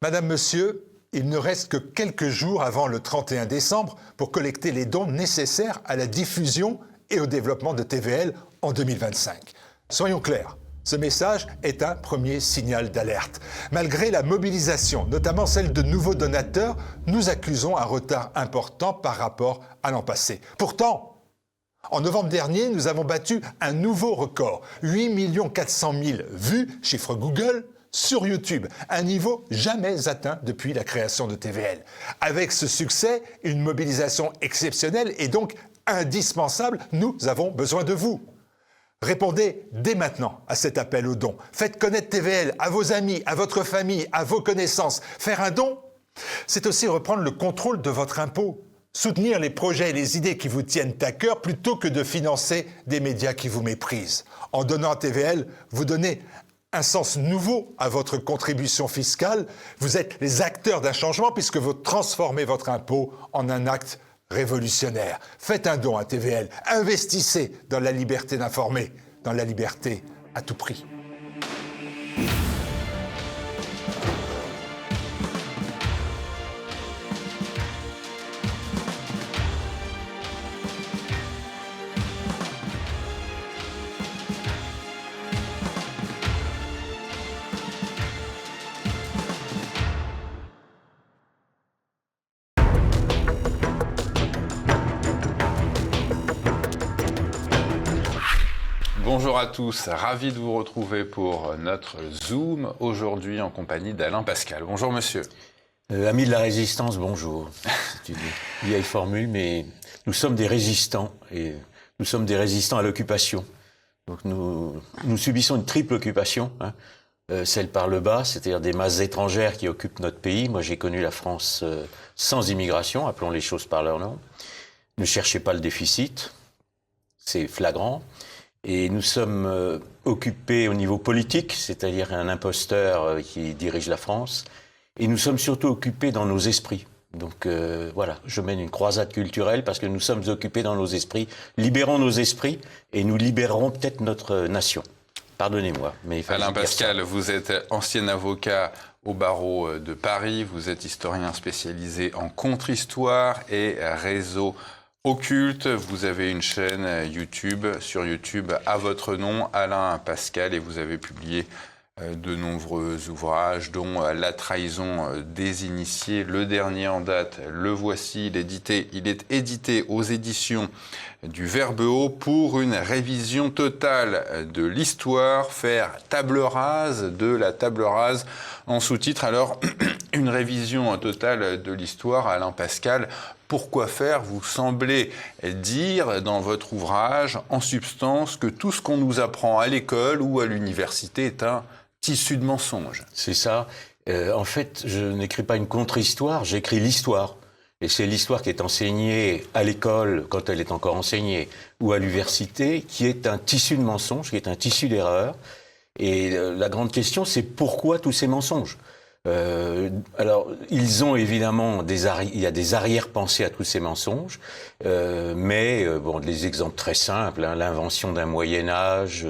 Madame, Monsieur, il ne reste que quelques jours avant le 31 décembre pour collecter les dons nécessaires à la diffusion et au développement de TVL en 2025. Soyons clairs, ce message est un premier signal d'alerte. Malgré la mobilisation, notamment celle de nouveaux donateurs, nous accusons un retard important par rapport à l'an passé. Pourtant, en novembre dernier, nous avons battu un nouveau record, 8 400 000 vues, chiffre Google, sur YouTube, un niveau jamais atteint depuis la création de TVL. Avec ce succès, une mobilisation exceptionnelle et donc indispensable, nous avons besoin de vous. Répondez dès maintenant à cet appel aux dons. Faites connaître TVL à vos amis, à votre famille, à vos connaissances. Faire un don, c'est aussi reprendre le contrôle de votre impôt. Soutenir les projets et les idées qui vous tiennent à cœur plutôt que de financer des médias qui vous méprisent. En donnant à TVL, vous donnez un sens nouveau à votre contribution fiscale. Vous êtes les acteurs d'un changement puisque vous transformez votre impôt en un acte révolutionnaire. Faites un don à TVL. Investissez dans la liberté d'informer, dans la liberté à tout prix. Bonjour à tous, ravi de vous retrouver pour notre Zoom, aujourd'hui en compagnie d'Alain Pascal. Bonjour monsieur. Amis de la résistance, bonjour. C'est une vieille formule, mais nous sommes des résistants, et nous sommes des résistants à l'occupation. Donc nous subissons une triple occupation, celle par le bas, c'est-à-dire des masses étrangères qui occupent notre pays. Moi j'ai connu la France sans immigration, appelons les choses par leur nom. Ne cherchez pas le déficit, c'est flagrant. Et nous sommes occupés au niveau politique, c'est-à-dire un imposteur qui dirige la France. Et nous sommes surtout occupés dans nos esprits. Donc voilà, je mène une croisade culturelle parce que nous sommes occupés dans nos esprits. Libérons nos esprits et nous libérerons peut-être notre nation. Pardonnez-moi, mais il fallait Alain dire Pascal, ça. vous êtes ancien avocat au barreau de Paris. Vous êtes historien spécialisé en contre-histoire et réseau occulte. Vous avez une chaîne YouTube, sur YouTube, à votre nom, Alain Pascal, et vous avez publié de nombreux ouvrages, dont La trahison des initiés. Le dernier en date, le voici, il est édité aux éditions du Verbe Haut pour une révision totale de l'histoire, faire table rase de la table rase en sous-titre. Alors, une révision totale de l'histoire, Alain Pascal, pourquoi faire? Vous semblez dire dans votre ouvrage, en substance, que tout ce qu'on nous apprend à l'école ou à l'université est un tissu de mensonges. C'est ça. En fait, je n'écris pas une contre-histoire, j'écris l'histoire. Et c'est l'histoire qui est enseignée à l'école, quand elle est encore enseignée, ou à l'université, qui est un tissu de mensonges, qui est un tissu d'erreurs. Et la grande question, c'est pourquoi tous ces mensonges? Alors, ils ont évidemment il y a des arrière-pensées à tous ces mensonges, mais bon, des exemples très simples, l'invention d'un Moyen-Âge,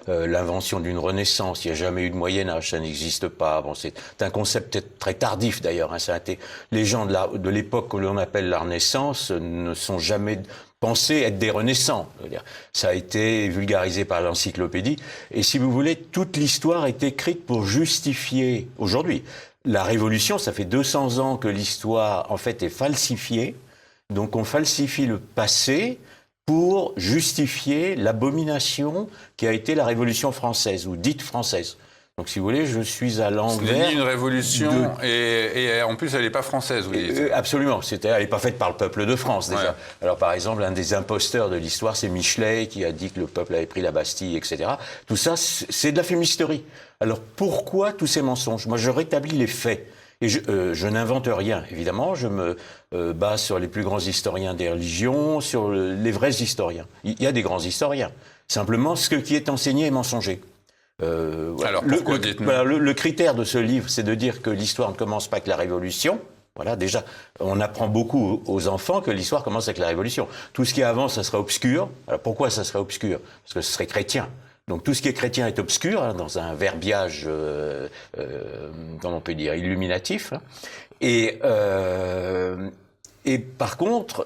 l'invention d'une Renaissance. Il n'y a jamais eu de Moyen-Âge, ça n'existe pas. Bon, c'est un concept peut-être très tardif d'ailleurs. Les gens de l'époque que l'on appelle la Renaissance ne sont jamais pensés être des renaissants. Ça a été vulgarisé par l'encyclopédie. Et si vous voulez, toute l'histoire est écrite pour justifier, aujourd'hui, la Révolution. Ça fait 200 ans que l'histoire, en fait, est falsifiée. Donc on falsifie le passé pour justifier l'abomination qui a été la Révolution française, ou dite française. Donc, si vous voulez, je suis à l'envers. Ce n'est ni une révolution, et en plus, elle n'est pas française, vous dites. Absolument. Elle n'est pas faite par le peuple de France, déjà. Ouais. Alors, par exemple, un des imposteurs de l'histoire, c'est Michelet, qui a dit que le peuple avait pris la Bastille, etc. Tout ça, c'est de la fumisterie. Alors, pourquoi tous ces mensonges? Moi, je rétablis les faits. Et je n'invente rien, évidemment. Je me base sur les plus grands historiens des religions, sur les vrais historiens. Il y a des grands historiens. Simplement, ce qui est enseigné est mensonger. Alors, pourquoi dites-nous ? Voilà, le critère de ce livre, c'est de dire que l'histoire ne commence pas avec la Révolution. Voilà, déjà, on apprend beaucoup aux enfants que l'histoire commence avec la Révolution. Tout ce qui est avant, ça sera obscur. Alors, pourquoi ça serait obscur? Parce que ce serait chrétien. Donc tout ce qui est chrétien est obscur, hein, dans un verbiage, comment on peut dire, illuminatif. Hein. Et par contre,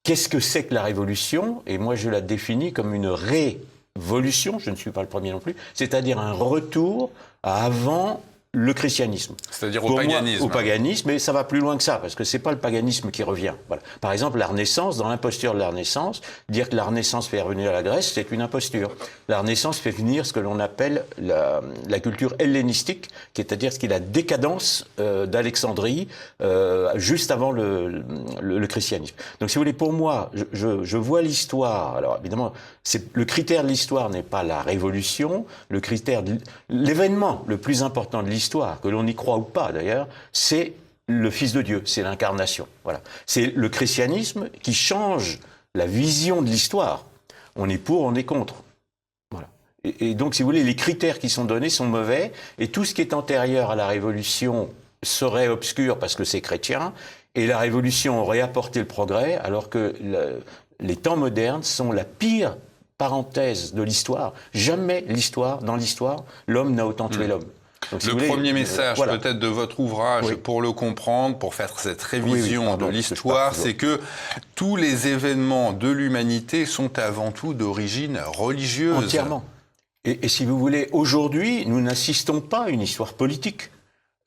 qu'est-ce que c'est que la révolution? Et moi, je la définis comme une révolution, je ne suis pas le premier non plus, c'est-à-dire un retour à avant le christianisme. C'est-à-dire au paganisme. Moi, au paganisme, mais ça va plus loin que ça, parce que c'est pas le paganisme qui revient. Voilà. Par exemple, la Renaissance, dans l'imposture de la Renaissance, dire que la Renaissance fait revenir la Grèce, c'est une imposture. La Renaissance fait venir ce que l'on appelle la culture hellénistique, c'est-à-dire ce qui est la décadence d'Alexandrie, juste avant le christianisme. Donc, si vous voulez, pour moi, je vois l'histoire. Alors, évidemment, le critère de l'histoire n'est pas la révolution. Le critère, l'événement le plus important de l'histoire, que l'on y croit ou pas d'ailleurs, c'est le Fils de Dieu, c'est l'incarnation. Voilà. C'est le christianisme qui change la vision de l'histoire. On est pour, on est contre. Voilà. Et donc, si vous voulez, les critères qui sont donnés sont mauvais, et tout ce qui est antérieur à la Révolution serait obscur parce que c'est chrétien, et la Révolution aurait apporté le progrès, alors que les temps modernes sont la pire parenthèse de l'histoire. Jamais dans l'histoire, l'homme n'a autant tué l'homme. Donc, le premier message peut-être de votre ouvrage, pour le comprendre, pour faire cette révision de l'histoire, c'est que tous les événements de l'humanité sont avant tout d'origine religieuse. Entièrement. Et si vous voulez, aujourd'hui, nous n'assistons pas à une histoire politique.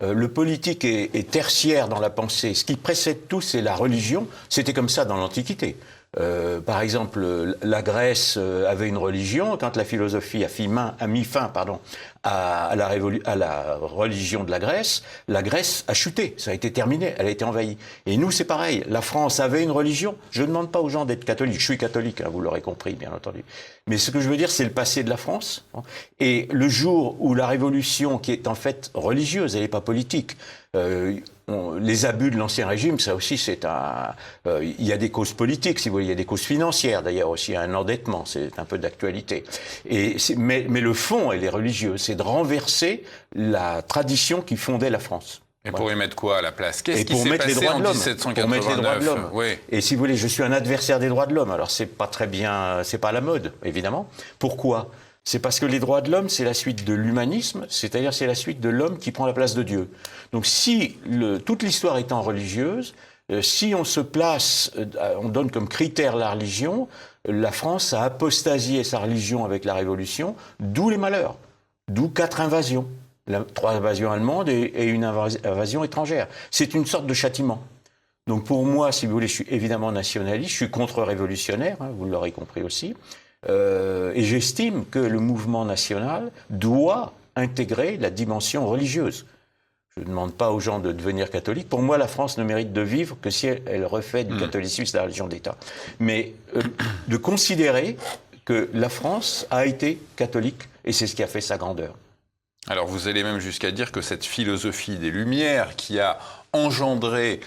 Le politique est tertiaire dans la pensée. Ce qui précède tout, c'est la religion. C'était comme ça dans l'Antiquité. Par exemple, la Grèce avait une religion. Quand la philosophie a mis fin à la religion de la Grèce a chuté. Ça a été terminé. Elle a été envahie. Et nous, c'est pareil. La France avait une religion. Je ne demande pas aux gens d'être catholiques. Je suis catholique, hein, vous l'aurez compris, bien entendu. Mais ce que je veux dire, c'est le passé de la France. Et le jour où la révolution, qui est en fait religieuse, elle n'est pas politique, les abus de l'Ancien Régime, ça aussi, il y a des causes politiques, si vous voulez, il y a des causes financières, d'ailleurs aussi, un endettement, c'est un peu d'actualité. Mais le fond, elle est religieuse, c'est de renverser la tradition qui fondait la France. Et pour y mettre quoi à la place? Qu'est-ce qui s'est mettre passé les droits en de l'homme, 1789? pour mettre les droits de l'homme. Oui. Et si vous voulez, je suis un adversaire des droits de l'homme, alors c'est pas très bien, c'est pas à la mode, évidemment. Pourquoi? C'est parce que les droits de l'homme, c'est la suite de l'humanisme, c'est-à-dire c'est la suite de l'homme qui prend la place de Dieu. Donc si toute l'histoire étant religieuse, si on se place, on donne comme critère la religion, la France a apostasié sa religion avec la Révolution, d'où les malheurs, d'où 4 invasions, 3 invasions allemandes et une invasion étrangère. C'est une sorte de châtiment. Donc pour moi, si vous voulez, je suis évidemment nationaliste, je suis contre-révolutionnaire, hein, vous l'aurez compris aussi. Et j'estime que le mouvement national doit intégrer la dimension religieuse. Je ne demande pas aux gens de devenir catholiques. Pour moi, la France ne mérite de vivre que si elle refait du catholicisme la religion d'État. Mais de considérer que la France a été catholique, et c'est ce qui a fait sa grandeur. Alors vous allez même jusqu'à dire que cette philosophie des Lumières qui a engendré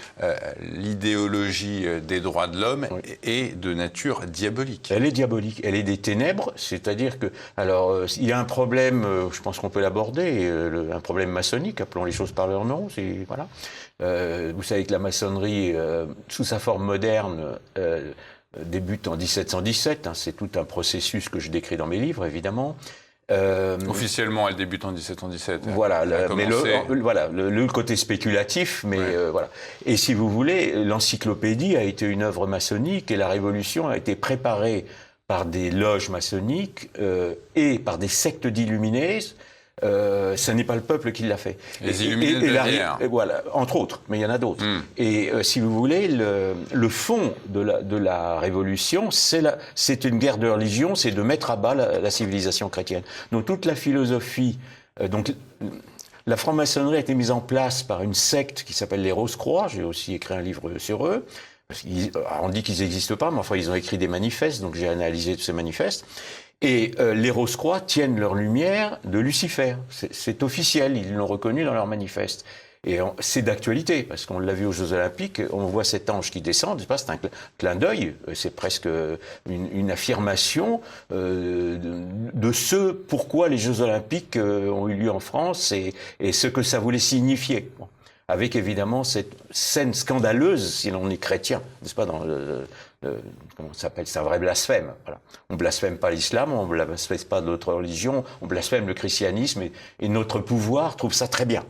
l'idéologie des droits de l'homme est de nature diabolique. Elle est diabolique, elle est des ténèbres, c'est-à-dire que, alors, il y a un problème, je pense qu'on peut l'aborder, un problème maçonnique, appelons les choses par leur nom, voilà. Vous savez que la maçonnerie, sous sa forme moderne, débute en 1717, hein, c'est tout un processus que je décris dans mes livres, évidemment. Officiellement, elle débute en 1717. Voilà, mais le côté spéculatif, mais voilà. Et si vous voulez, l'encyclopédie a été une œuvre maçonnique et la Révolution a été préparée par des loges maçonniques et par des sectes d'illuminés. Ce n'est pas le peuple qui l'a fait. Les illuminés de la voilà, entre autres, mais il y en a d'autres. Et si vous voulez, le fond de la révolution, c'est une guerre de religion, c'est de mettre à bas la civilisation chrétienne. Donc toute la philosophie, la franc-maçonnerie a été mise en place par une secte qui s'appelle les Rose-Croix. J'ai aussi écrit un livre sur eux. On dit qu'ils n'existent pas, mais enfin ils ont écrit des manifestes, donc j'ai analysé tous ces manifestes. Et les Rose-Croix tiennent leur lumière de Lucifer. C'est officiel, ils l'ont reconnu dans leur manifeste. Et c'est d'actualité, parce qu'on l'a vu aux Jeux Olympiques, on voit cet ange qui descend, c'est un clin d'œil, c'est presque une affirmation de ce pourquoi les Jeux Olympiques ont eu lieu en France et ce que ça voulait signifier. Bon. Avec évidemment cette scène scandaleuse, si l'on est chrétien, n'est-ce pas, comment ça s'appelle, c'est un vrai blasphème. Voilà. On blasphème pas l'islam, on blasphème pas d'autres religions, on blasphème le christianisme et notre pouvoir trouve ça très bien.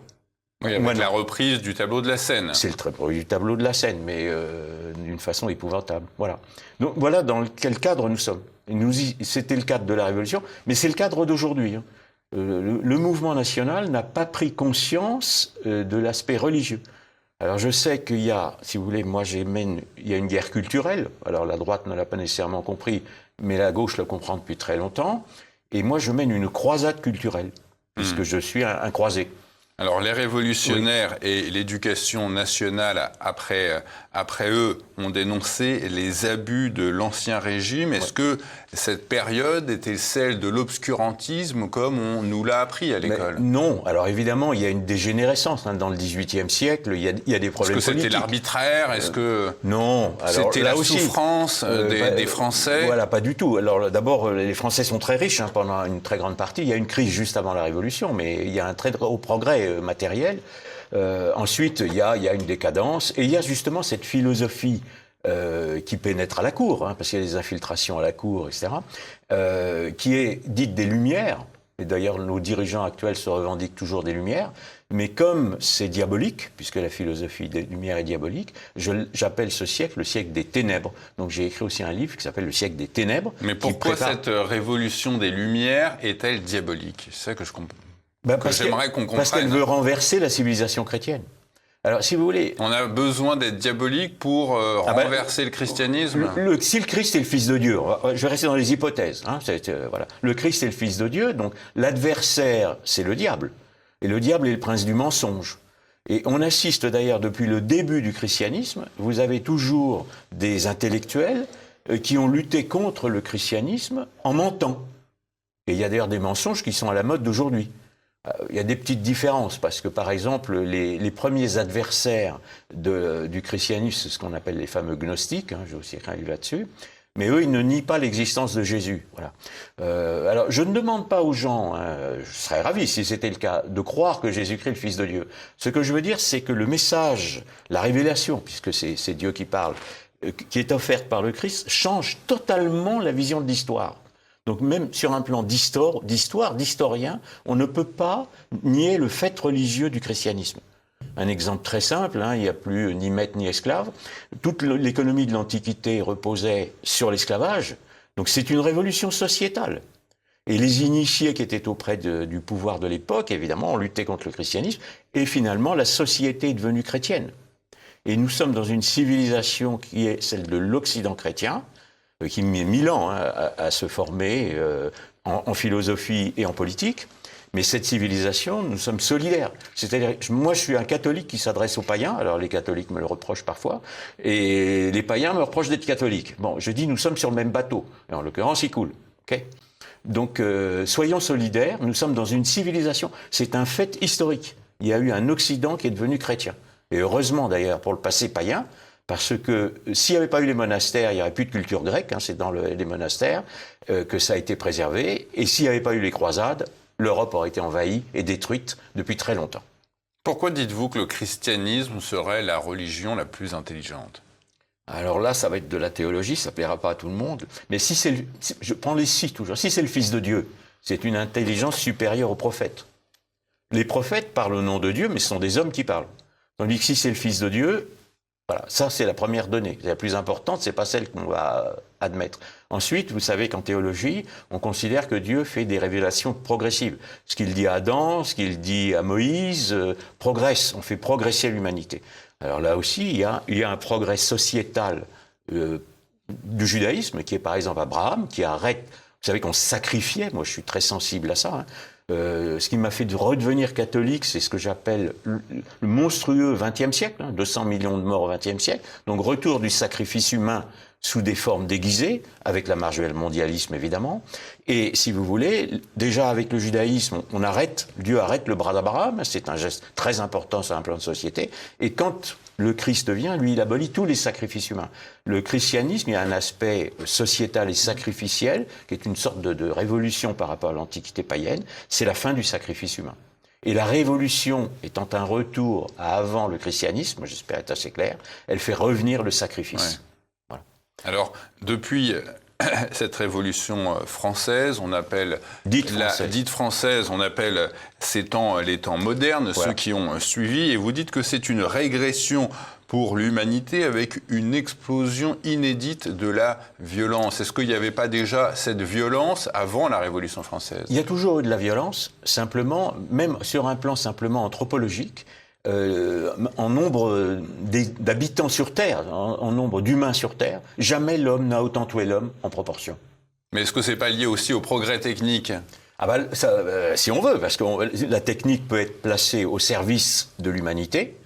Oui, avec la reprise du tableau de la Seine. C'est du tableau de la Seine, mais d'une façon épouvantable. Voilà. Donc voilà dans quel cadre nous sommes. C'était le cadre de la Révolution, mais c'est le cadre d'aujourd'hui. Hein. Le mouvement national n'a pas pris conscience de l'aspect religieux. Alors je sais qu'il y a, si vous voulez, il y a une guerre culturelle. Alors la droite ne l'a pas nécessairement compris, mais la gauche le comprend depuis très longtemps. Et moi je mène une croisade culturelle, puisque je suis un croisé. Alors les révolutionnaires et l'éducation nationale après eux ont dénoncé les abus de l'ancien régime. Est-ce que cette période était celle de l'obscurantisme comme on nous l'a appris à l'école? Non. Alors évidemment, il y a une dégénérescence. Hein. Dans le XVIIIe siècle, il y a des problèmes politiques. Est-ce que c'était l'arbitraire? Est-ce que non. C'était la souffrance des Français? Voilà, pas du tout. Alors d'abord, les Français sont très riches pendant une très grande partie. Il y a une crise juste avant la Révolution, mais il y a un très gros progrès matériel. Ensuite, il y a une décadence et il y a justement cette philosophie qui pénètre à la cour, hein, parce qu'il y a des infiltrations à la cour, etc., qui est dite des Lumières. Et d'ailleurs, nos dirigeants actuels se revendiquent toujours des Lumières. Mais comme c'est diabolique, puisque la philosophie des Lumières est diabolique, j'appelle ce siècle le siècle des ténèbres. Donc j'ai écrit aussi un livre qui s'appelle Le siècle des ténèbres. Mais pourquoi cette révolution des Lumières est-elle diabolique? C'est ça que je comprends. J'aimerais qu'on comprenne. Parce qu'elle veut renverser la civilisation chrétienne. Alors, si vous voulez... On a besoin d'être diabolique pour renverser le christianisme. Si le Christ est le Fils de Dieu, je vais rester dans les hypothèses. Hein, voilà. Le Christ est le Fils de Dieu, donc l'adversaire, c'est le diable. Et le diable est le prince du mensonge. Et on assiste d'ailleurs depuis le début du christianisme, vous avez toujours des intellectuels qui ont lutté contre le christianisme en mentant. Et il y a d'ailleurs des mensonges qui sont à la mode d'aujourd'hui. Il y a des petites différences, parce que par exemple, les premiers adversaires du christianisme, c'est ce qu'on appelle les fameux gnostiques, hein, j'ai aussi écrit un livre là-dessus, mais eux, ils ne nient pas l'existence de Jésus. Voilà. Alors, je ne demande pas aux gens, hein, je serais ravi si c'était le cas, de croire que Jésus-Christ est le Fils de Dieu. Ce que je veux dire, c'est que le message, la révélation, puisque c'est Dieu qui parle, qui est offerte par le Christ, change totalement la vision de l'histoire. Donc même sur un plan d'historien, on ne peut pas nier le fait religieux du christianisme. Un exemple très simple, hein, il n'y a plus ni maître ni esclave. Toute l'économie de l'Antiquité reposait sur l'esclavage. Donc c'est une révolution sociétale. Et les initiés qui étaient auprès du pouvoir de l'époque, évidemment, ont lutté contre le christianisme. Et finalement, la société est devenue chrétienne. Et nous sommes dans une civilisation qui est celle de l'Occident chrétien, qui met 1000 ans hein, à se former en philosophie et en politique. Mais cette civilisation, nous sommes solidaires. C'est-à-dire, moi, je suis un catholique qui s'adresse aux païens. Alors, les catholiques me le reprochent parfois. Et les païens me reprochent d'être catholique. Bon, je dis, nous sommes sur le même bateau. Et en l'occurrence, il coule. Okay ? Donc, soyons solidaires. Nous sommes dans une civilisation. C'est un fait historique. Il y a eu un Occident qui est devenu chrétien. Et heureusement, d'ailleurs, pour le passé païen, parce que s'il n'y avait pas eu les monastères, il n'y aurait plus de culture grecque, hein, c'est dans les monastères que ça a été préservé. Et s'il n'y avait pas eu les croisades, l'Europe aurait été envahie et détruite depuis très longtemps. Pourquoi dites-vous que le christianisme serait la religion la plus intelligente? Alors là, ça va être de la théologie, ça ne plaira pas à tout le monde. Mais je prends les si toujours, si c'est le Fils de Dieu, c'est une intelligence supérieure aux prophètes. Les prophètes parlent au nom de Dieu, mais ce sont des hommes qui parlent. Tandis que si c'est le Fils de Dieu, voilà, ça c'est la première donnée. La plus importante, c'est pas celle qu'on va admettre. Ensuite, vous savez qu'en théologie, on considère que Dieu fait des révélations progressives. Ce qu'il dit à Adam, ce qu'il dit à Moïse, progresse. On fait progresser l'humanité. Alors là aussi, il y a un progrès sociétal du judaïsme, qui est par exemple Abraham, qui arrête. Vous savez qu'on sacrifiait. Moi, je suis très sensible à ça. Hein. Ce qui m'a fait redevenir catholique, c'est ce que j'appelle le monstrueux XXe siècle, hein, 200 millions de morts au XXe siècle, donc retour du sacrifice humain sous des formes déguisées, avec la marge vers le mondialisme évidemment, et si vous voulez, déjà avec le judaïsme, Dieu arrête le bras d'Abraham, c'est un geste très important sur un plan de société, et quand le Christ vient, lui, il abolit tous les sacrifices humains. Le christianisme, il y a un aspect sociétal et sacrificiel, qui est une sorte de révolution par rapport à l'Antiquité païenne, c'est la fin du sacrifice humain. Et la révolution étant un retour à avant le christianisme, j'espère être assez clair, elle fait revenir le sacrifice. Ouais. Voilà. Alors, depuis cette révolution française, on appelle dite française, on appelle ces temps les temps modernes, voilà. Ceux qui ont suivi, et vous dites que c'est une régression pour l'humanité avec une explosion inédite de la violence. Est-ce qu'il n'y avait pas déjà cette violence avant la Révolution française? Il y a toujours eu de la violence, simplement, même sur un plan simplement anthropologique. En nombre d'habitants sur Terre, en nombre d'humains sur Terre, jamais l'homme n'a autant tué l'homme en proportion. Mais est-ce que c'est pas lié aussi au progrès technique? Ah bah, ça, si on veut, parce que la technique peut être placée au service de l'humanité.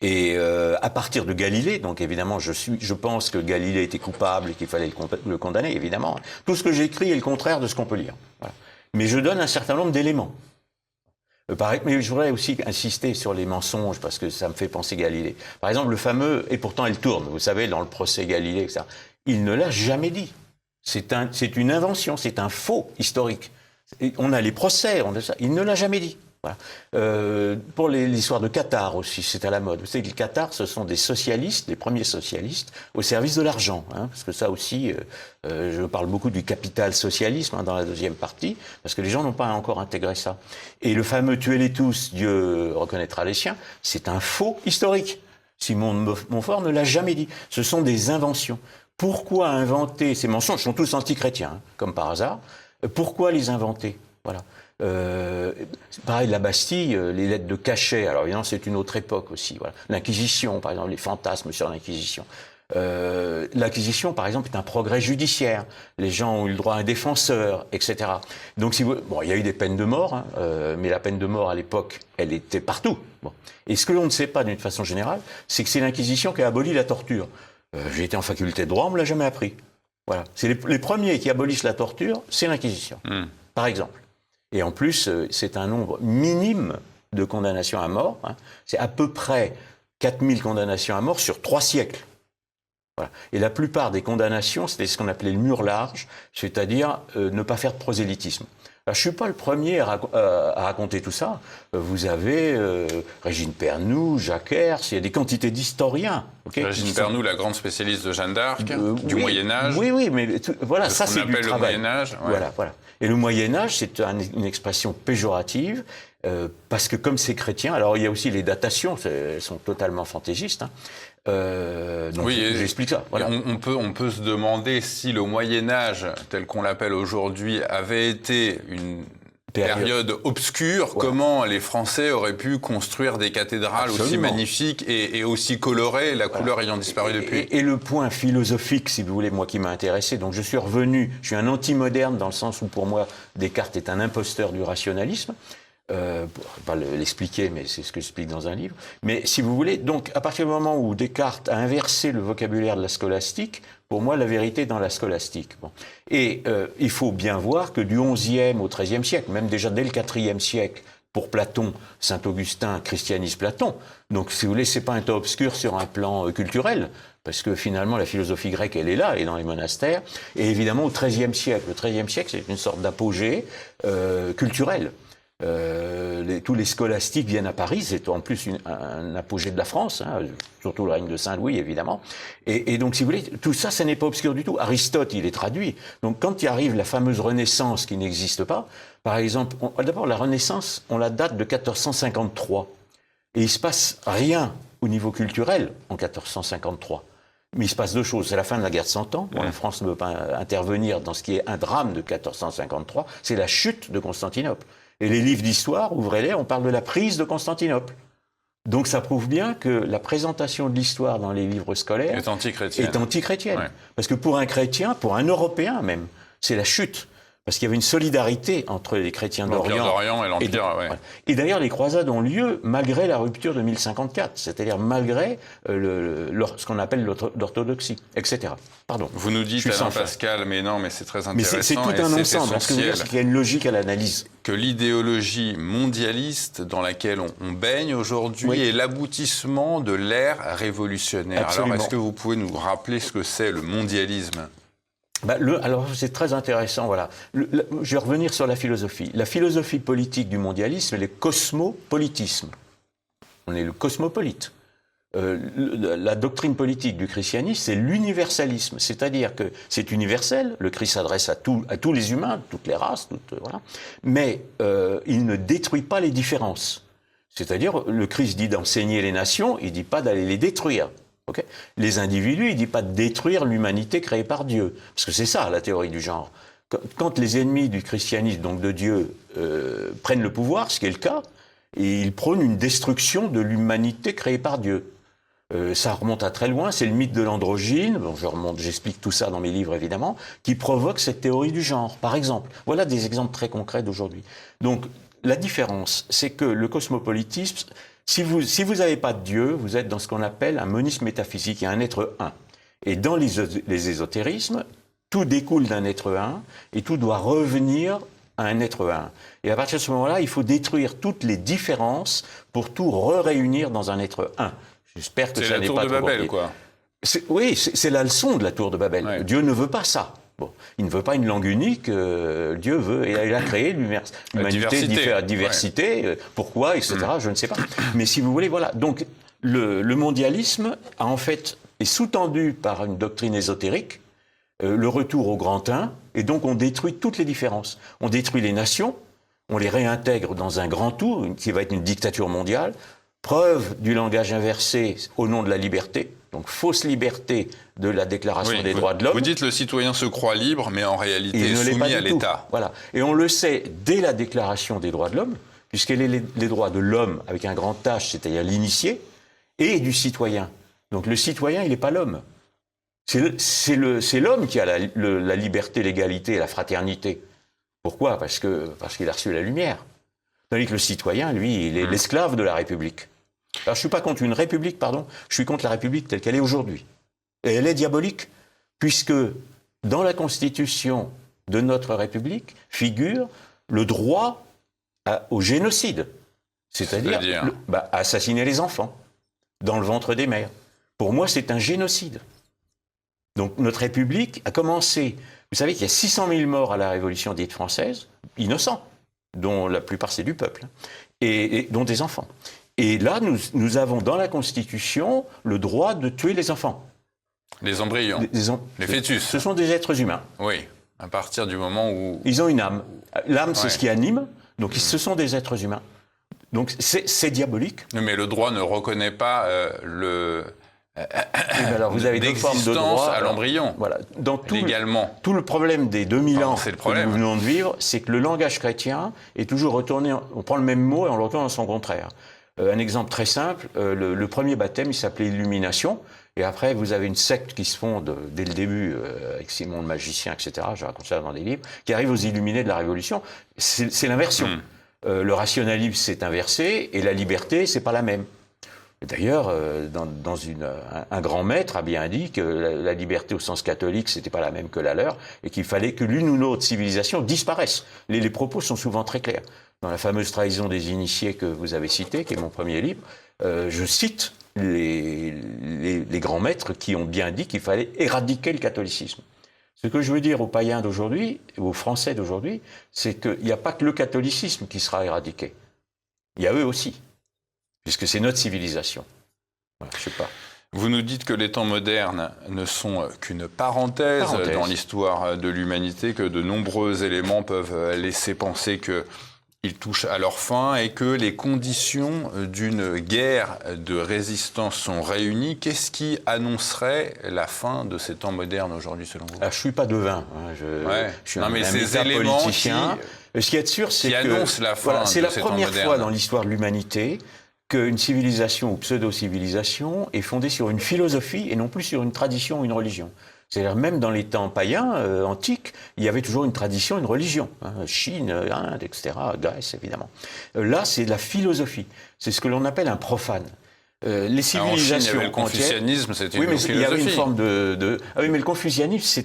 Et à partir de Galilée, donc évidemment, je pense que Galilée était coupable et qu'il fallait le condamner, évidemment. Tout ce que j'écris est le contraire de ce qu'on peut lire. Voilà. Mais je donne un certain nombre d'éléments. Mais je voudrais aussi insister sur les mensonges, parce que ça me fait penser Galilée. Par exemple, le fameux « et pourtant elle tourne », vous savez, dans le procès Galilée, etc. Il ne l'a jamais dit. C'est une invention, c'est un faux historique. Et on a les procès, on a ça. Il ne l'a jamais dit. Voilà. Pour l'histoire de Qatar aussi, c'est à la mode. Vous savez que le Qatar, ce sont des socialistes, les premiers socialistes, au service de l'argent. Hein, parce que ça aussi, je parle beaucoup du capital socialisme dans la deuxième partie, parce que les gens n'ont pas encore intégré ça. Et le fameux « tuez-les tous, Dieu reconnaîtra les siens », c'est un faux historique. Simon de Montfort ne l'a jamais dit. Ce sont des inventions. Pourquoi inventer ces mensonges? Ils sont tous antichrétiens, hein, comme par hasard. Pourquoi les inventer? Voilà. Pareil, la Bastille, les lettres de cachet, alors évidemment c'est une autre époque aussi. Voilà. L'Inquisition, par exemple, les fantasmes sur l'Inquisition. L'Inquisition, par exemple, est un progrès judiciaire. Les gens ont eu le droit à un défenseur, etc. Donc, bon, il y a eu des peines de mort, hein, mais la peine de mort à l'époque, elle était partout. Bon. Et ce que l'on ne sait pas d'une façon générale, c'est que c'est l'Inquisition qui a aboli la torture. J'ai été en faculté de droit, on me l'a jamais appris. Voilà. C'est les premiers qui abolissent la torture, c'est l'Inquisition, par exemple. Et en plus, c'est un nombre minime de condamnations à mort. Hein. C'est à peu près 4000 condamnations à mort sur 3 siècles. Voilà. Et la plupart des condamnations, c'était ce qu'on appelait le mur large, c'est-à-dire ne pas faire de prosélytisme. Alors, je ne suis pas le premier à raconter tout ça. Vous avez Régine Pernoud, Jacques Herz, il y a des quantités d'historiens. Okay, Régine Pernoud, la grande spécialiste de Jeanne d'Arc, du Moyen-Âge. Oui, mais voilà, ça c'est du travail. On appelle le Moyen-Âge. Ouais. Voilà. Et le Moyen-Âge, c'est une expression péjorative, parce que comme c'est chrétien, alors il y a aussi les datations, elles sont totalement fantaisistes, hein. Donc oui, j'explique ça. Voilà. On peut se demander si le Moyen-Âge, tel qu'on l'appelle aujourd'hui, avait été une période obscure, ouais. Comment les Français auraient pu construire des cathédrales aussi magnifiques et aussi colorées, la couleur ayant disparu depuis. Et le point philosophique, si vous voulez, moi qui m'a intéressé, donc je suis un anti-moderne dans le sens où pour moi Descartes est un imposteur du rationalisme. Je ne vais pas l'expliquer, mais c'est ce que j'explique dans un livre. Mais si vous voulez, donc à partir du moment où Descartes a inversé le vocabulaire de la scolastique, pour moi la vérité est dans la scolastique. Bon. Et il faut bien voir que du XIe au XIIIe siècle, même déjà dès le IVe siècle, pour Platon, Saint-Augustin christianise Platon. Donc si vous voulez, c'est pas un tas obscur sur un plan culturel, parce que finalement la philosophie grecque elle est là, elle est dans les monastères. Et évidemment au XIIIe siècle, le XIIIe siècle c'est une sorte d'apogée culturel. Tous les scolastiques viennent à Paris, c'est en plus un apogée de la France, hein, surtout le règne de Saint-Louis évidemment. Et donc si vous voulez, tout ça, ça n'est pas obscur du tout. Aristote, il est traduit. Donc quand il arrive la fameuse Renaissance qui n'existe pas, par exemple, d'abord la Renaissance, on la date de 1453. Et il se passe rien au niveau culturel en 1453. Mais il se passe deux choses. C'est la fin de la guerre de 100 ans. Bon, la France ne veut pas intervenir dans ce qui est un drame de 1453. C'est la chute de Constantinople. Et les livres d'histoire, ouvrez-les, on parle de la prise de Constantinople. Donc ça prouve bien que la présentation de l'histoire dans les livres scolaires est antichrétienne. Ouais. Parce que pour un chrétien, pour un Européen même, c'est la chute. Parce qu'il y avait une solidarité entre les chrétiens d'Orient et l'Empire. Et d'ailleurs, les croisades ont lieu malgré la rupture de 1054, c'est-à-dire malgré ce qu'on appelle l'orthodoxie, etc. Pardon. Vous nous dites, Alain Pascal, mais non, mais c'est très intéressant. Mais c'est tout un ensemble. Ce que je veux dire, c'est qu'il y a une logique à l'analyse. Que l'idéologie mondialiste dans laquelle on baigne aujourd'hui est l'aboutissement de l'ère révolutionnaire. Absolument. Alors, est-ce que vous pouvez nous rappeler ce que c'est le mondialisme ? Alors c'est très intéressant, voilà. Je vais revenir sur la philosophie. La philosophie politique du mondialisme, c'est le cosmopolitisme. On est le cosmopolite. La doctrine politique du christianisme, c'est l'universalisme, c'est-à-dire que c'est universel, le Christ s'adresse à tous les humains, toutes les races, voilà, mais il ne détruit pas les différences. C'est-à-dire, le Christ dit d'enseigner les nations, il dit pas d'aller les détruire. Okay, les individus, il dit pas de détruire l'humanité créée par Dieu, parce que c'est ça la théorie du genre. Quand les ennemis du christianisme, donc de Dieu, prennent le pouvoir, ce qui est le cas, et ils prônent une destruction de l'humanité créée par Dieu. Ça remonte à très loin, c'est le mythe de l'androgyne, bon, j'explique tout ça dans mes livres évidemment, qui provoque cette théorie du genre, par exemple. Voilà des exemples très concrets d'aujourd'hui. Donc, la différence, c'est que le cosmopolitisme, si vous n'avez pas de Dieu, vous êtes dans ce qu'on appelle un monisme métaphysique, il y a un être un. Et dans les ésotérismes, tout découle d'un être un, et tout doit revenir à un être un. Et à partir de ce moment-là, il faut détruire toutes les différences pour tout réunir dans un être un. J'espère que ça n'est pas trop compliqué. C'est la tour de Babel, quoi. Oui, c'est la leçon de la tour de Babel. Ouais. Dieu ne veut pas ça. Bon, il ne veut pas une langue unique. Dieu veut, et il a créé l'humanité, diversité. Ouais. Pourquoi, etc. Je ne sais pas. Mais si vous voulez, voilà. Donc, le mondialisme a en fait est sous-tendu par une doctrine ésotérique. Le retour au grand un, et donc on détruit toutes les différences. On détruit les nations, on les réintègre dans un grand tout, qui va être une dictature mondiale. Preuve du langage inversé au nom de la liberté, donc fausse liberté de la Déclaration des droits de l'homme. Vous dites le citoyen se croit libre, mais en réalité est soumis à l'État. Voilà. Et on le sait dès la Déclaration des droits de l'homme, puisqu'elle est les droits de l'homme avec un grand H, c'est-à-dire l'initié, et du citoyen. Donc le citoyen, il n'est pas l'homme. C'est l'homme qui a la liberté, l'égalité et la fraternité. Pourquoi ? Parce qu'il a reçu la lumière. Tandis que le citoyen, lui, il est l'esclave de la République. Alors je ne suis pas contre une République, je suis contre la République telle qu'elle est aujourd'hui. Et elle est diabolique, puisque dans la Constitution de notre République figure le droit au génocide. C'est-à-dire assassiner les enfants dans le ventre des mères. Pour moi, c'est un génocide. Donc notre République a commencé... Vous savez qu'il y a 600 000 morts à la Révolution dite française, innocents, dont la plupart c'est du peuple, et dont des enfants. Et là, nous avons dans la Constitution le droit de tuer les enfants. Les embryons, les fœtus. Ce sont des êtres humains. Oui, à partir du moment où... Ils ont une âme. L'âme, c'est ce qui anime, donc ce sont des êtres humains. Donc c'est diabolique. Mais le droit ne reconnaît pas alors vous avez deux formes de droit à l'embryon. Voilà. Dans légalement. Tout le problème des 2000 ans que nous venons de vivre, c'est que le langage chrétien est toujours retourné. On prend le même mot et on le retourne dans son contraire. Un exemple très simple, le premier baptême, il s'appelait Illumination. Et après, vous avez une secte qui se fonde dès le début, avec Simon le magicien, etc. Je raconte ça dans des livres, qui arrive aux illuminés de la Révolution. C'est l'inversion. Le rationalisme s'est inversé et la liberté, c'est pas la même. D'ailleurs, un grand maître a bien dit que la liberté au sens catholique, c'était pas la même que la leur, et qu'il fallait que l'une ou l'autre civilisation disparaisse. Les propos sont souvent très clairs. Dans la fameuse trahison des initiés que vous avez citée, qui est mon premier livre, je cite les grands maîtres qui ont bien dit qu'il fallait éradiquer le catholicisme. Ce que je veux dire aux païens d'aujourd'hui, aux Français d'aujourd'hui, c'est qu'il n'y a pas que le catholicisme qui sera éradiqué. Il y a eux aussi. Puisque c'est notre civilisation. Voilà, je sais pas. Vous nous dites que les temps modernes ne sont qu'une parenthèse dans l'histoire de l'humanité, que de nombreux éléments peuvent laisser penser qu'ils touchent à leur fin et que les conditions d'une guerre de résistance sont réunies. Qu'est-ce qui annoncerait la fin de ces temps modernes aujourd'hui, selon vous ? Je ne suis pas devin. Je suis un politicien. Ce qui est sûr, c'est que la fin c'est la première fois dans l'histoire de l'humanité qu'une civilisation ou pseudo-civilisation est fondée sur une philosophie et non plus sur une tradition ou une religion. C'est-à-dire même dans les temps païens, antiques, il y avait toujours une tradition, une religion. Chine, Inde, etc., Grèce, évidemment. Là, c'est de la philosophie. C'est ce que l'on appelle un profane. Les civilisations en Chine, il y avait le confucianisme, c'était une philosophie. Il y avait une forme Ah oui, mais le confucianisme,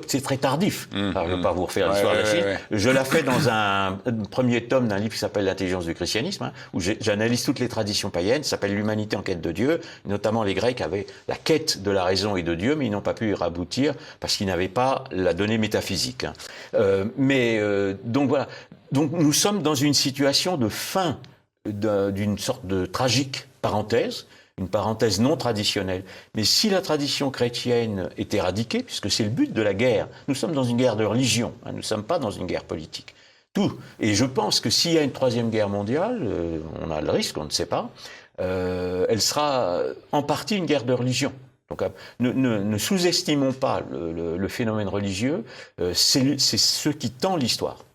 c'est très tardif. Alors, je ne vais pas vous refaire l'histoire de la Chine. Je la fais dans un premier tome d'un livre qui s'appelle L'intelligence du christianisme, où j'analyse toutes les traditions païennes. Ça s'appelle L'humanité en quête de Dieu. Notamment, les Grecs avaient la quête de la raison et de Dieu, mais ils n'ont pas pu y aboutir parce qu'ils n'avaient pas la donnée métaphysique. Donc voilà. Donc nous sommes dans une situation de fin d'une sorte de tragique parenthèse, une parenthèse non traditionnelle. Mais si la tradition chrétienne est éradiquée, puisque c'est le but de la guerre, nous sommes dans une guerre de religion, hein, nous ne sommes pas dans une guerre politique. Tout. Et je pense que s'il y a une troisième guerre mondiale, on a le risque, on ne sait pas, elle sera en partie une guerre de religion. Donc, ne sous-estimons pas le phénomène religieux, c'est ce qui tend l'histoire.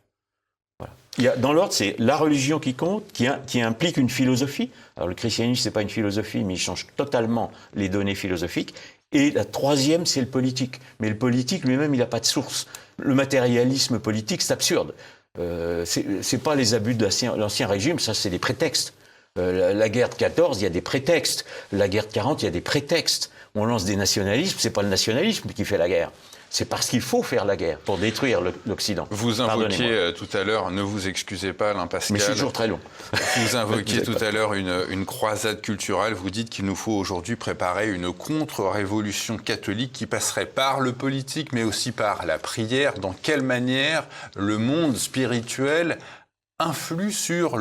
Voilà. Dans l'ordre, c'est la religion qui compte, qui implique une philosophie. Alors le christianisme, c'est pas une philosophie, mais il change totalement les données philosophiques. Et la troisième, c'est le politique. Mais le politique lui-même, il n'a pas de source. Le matérialisme politique, c'est absurde. C'est pas les abus de l'ancien régime, ça c'est des prétextes. La guerre de 14, il y a des prétextes. La guerre de 40, il y a des prétextes. On lance des nationalismes, c'est pas le nationalisme qui fait la guerre. C'est parce qu'il faut faire la guerre pour détruire l'Occident. Vous invoquiez tout à l'heure, ne vous excusez pas, Alain Pascal. Mais c'est toujours très long. Vous invoquiez tout à l'heure une croisade culturelle. Vous dites qu'il nous faut aujourd'hui préparer une contre-révolution catholique qui passerait par le politique, mais aussi par la prière. Dans quelle manière le monde spirituel influe sur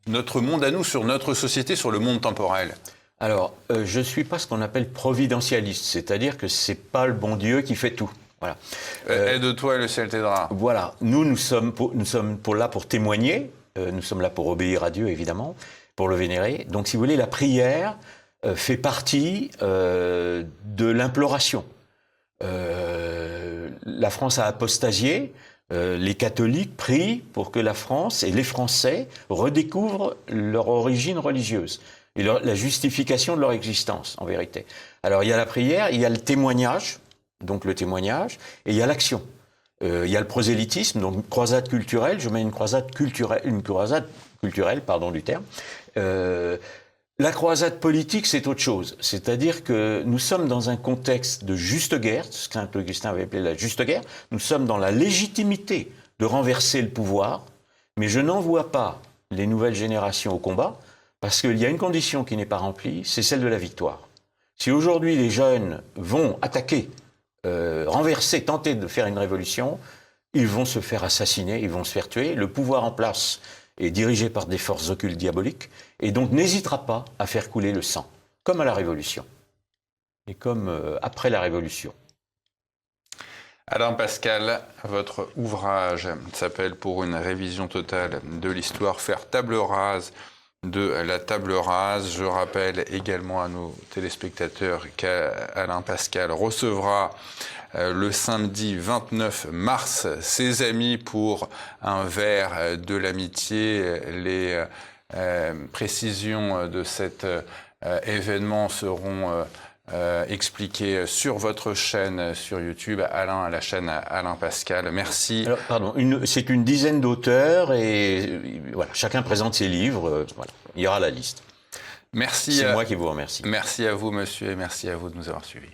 notre monde à nous, sur notre société, sur le monde temporel? Alors, je ne suis pas ce qu'on appelle providentialiste, c'est-à-dire que ce n'est pas le bon Dieu qui fait tout. Voilà. Aide-toi et le ciel t'aidera. Voilà. Nous sommes là pour témoigner, nous sommes là pour obéir à Dieu, évidemment, pour le vénérer. Donc, si vous voulez, la prière fait partie de l'imploration. La France a apostasié. Les catholiques prient pour que la France et les Français redécouvrent leur origine religieuse et la justification de leur existence, en vérité. Alors, il y a la prière, il y a le témoignage, donc le témoignage, et il y a l'action. Il y a le prosélytisme, donc une croisade culturelle, je mets une croisade culturelle, pardon du terme. La croisade politique, c'est autre chose. C'est-à-dire que nous sommes dans un contexte de juste guerre, ce que Saint Augustin avait appelé la juste guerre. Nous sommes dans la légitimité de renverser le pouvoir, mais je n'envoie pas les nouvelles générations au combat, parce qu'il y a une condition qui n'est pas remplie, c'est celle de la victoire. Si aujourd'hui les jeunes vont attaquer, renverser, tenter de faire une révolution, ils vont se faire assassiner, ils vont se faire tuer. Le pouvoir en place est dirigé par des forces occultes diaboliques, et donc n'hésitera pas à faire couler le sang, comme à la Révolution, et comme après la Révolution. Alain Pascal, votre ouvrage s'appelle « Pour une révision totale de l'histoire, faire table rase de la table rase ». Je rappelle également à nos téléspectateurs qu'Alain Pascal recevra le samedi 29 mars ses amis pour un verre de l'amitié. Les précisions de cet événement seront expliquées sur votre chaîne sur YouTube, la chaîne Alain Pascal. Merci. Alors, pardon, c'est une dizaine d'auteurs et voilà, chacun présente ses livres. Voilà, il y aura la liste. Merci. C'est moi qui vous remercie. Merci à vous, monsieur, et merci à vous de nous avoir suivis.